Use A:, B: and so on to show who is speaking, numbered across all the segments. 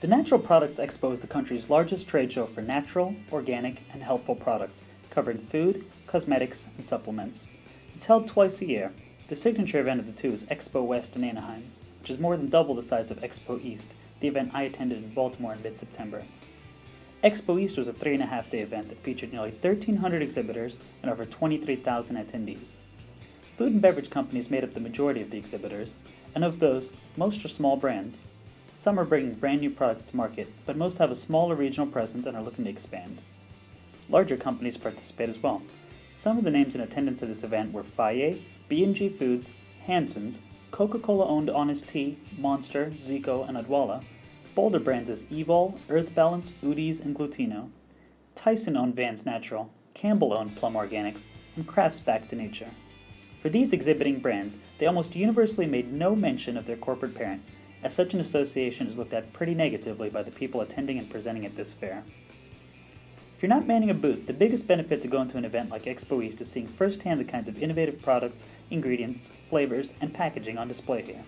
A: The Natural Products Expo is the country's largest trade show for natural, organic, and healthful products, covering food, cosmetics, and supplements. It's held twice a year. The signature event of the two is Expo West in Anaheim, which is more than double the size of Expo East, the event I attended in Baltimore in mid-September. Expo East was a 3.5-day event that featured nearly 1,300 exhibitors and over 23,000 attendees. Food and beverage companies made up the majority of the exhibitors, and of those, most are small brands. Some are bringing brand new products to market, but most have a smaller regional presence and are looking to expand. Larger companies participate as well. Some of the names in attendance at this event were Faye, B&G Foods, Hansen's, Coca-Cola-owned Honest Tea, Monster, Zico, and Adwala, bolder brands as Evol, Earth Balance, Udi's, and Glutino, Tyson-owned Vance Natural, Campbell-owned Plum Organics, and Kraft's Back to Nature. For these exhibiting brands, they almost universally made no mention of their corporate parent, as such an association is looked at pretty negatively by the people attending and presenting at this fair. If you're not manning a booth, the biggest benefit to going to an event like Expo East is seeing firsthand the kinds of innovative products, ingredients, flavors, and packaging on display here.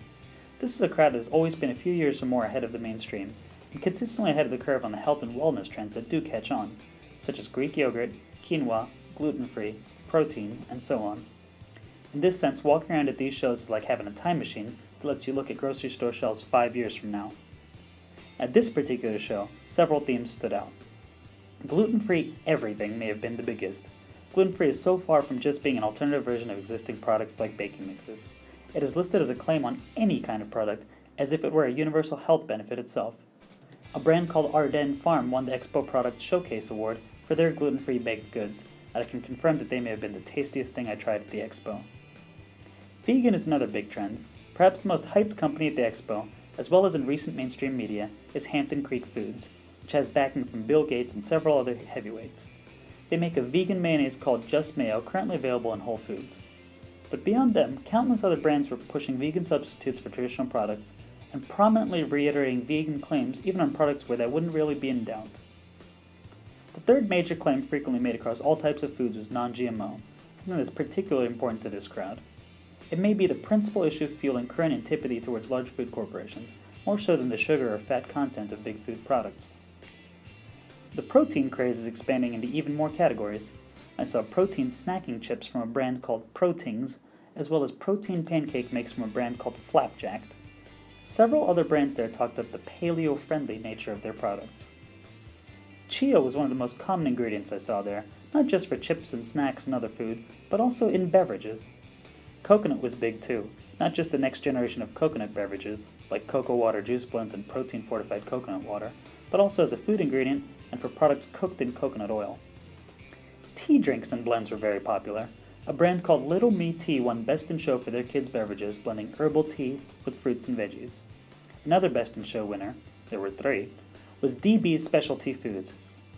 A: This is a crowd that has always been a few years or more ahead of the mainstream, and consistently ahead of the curve on the health and wellness trends that do catch on, such as Greek yogurt, quinoa, gluten-free, protein, and so on. In this sense, walking around at these shows is like having a time machine that lets you look at grocery store shelves 5 years from now. At this particular show, several themes stood out. Gluten-free everything may have been the biggest. Gluten-free is so far from just being an alternative version of existing products like baking mixes. It is listed as a claim on any kind of product, as if it were a universal health benefit itself. A brand called Ardennes Farm won the Expo Product Showcase Award for their gluten-free baked goods, and I can confirm that they may have been the tastiest thing I tried at the Expo. Vegan is another big trend. Perhaps the most hyped company at the Expo, as well as in recent mainstream media, is Hampton Creek Foods, which has backing from Bill Gates and several other heavyweights. They make a vegan mayonnaise called Just Mayo, currently available in Whole Foods. But beyond them, countless other brands were pushing vegan substitutes for traditional products, and prominently reiterating vegan claims even on products where that wouldn't really be in doubt. The third major claim frequently made across all types of foods was non-GMO, something that's particularly important to this crowd. It may be the principal issue fueling current antipathy towards large food corporations, more so than the sugar or fat content of big food products. The protein craze is expanding into even more categories. I saw protein snacking chips from a brand called Protings, as well as protein pancake mix from a brand called Flapjacked. Several other brands there talked up the paleo-friendly nature of their products. Chia was one of the most common ingredients I saw there, not just for chips and snacks and other food, but also in beverages. Coconut was big too, not just the next generation of coconut beverages, like cocoa water juice blends and protein-fortified coconut water, but also as a food ingredient and for products cooked in coconut oil. Tea drinks and blends were very popular. A brand called Little Me Tea won Best in Show for their kids' beverages, blending herbal tea with fruits and veggies. Another Best in Show winner, there were 3, was DB's Specialty Foods,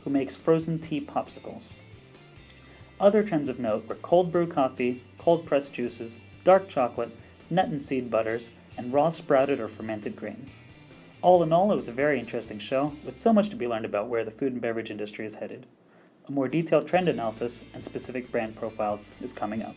A: who makes frozen tea popsicles. Other trends of note were cold brew coffee, cold pressed juices, dark chocolate, nut and seed butters, and raw sprouted or fermented grains. All in all, it was a very interesting show, with so much to be learned about where the food and beverage industry is headed. A more detailed trend analysis and specific brand profiles is coming up.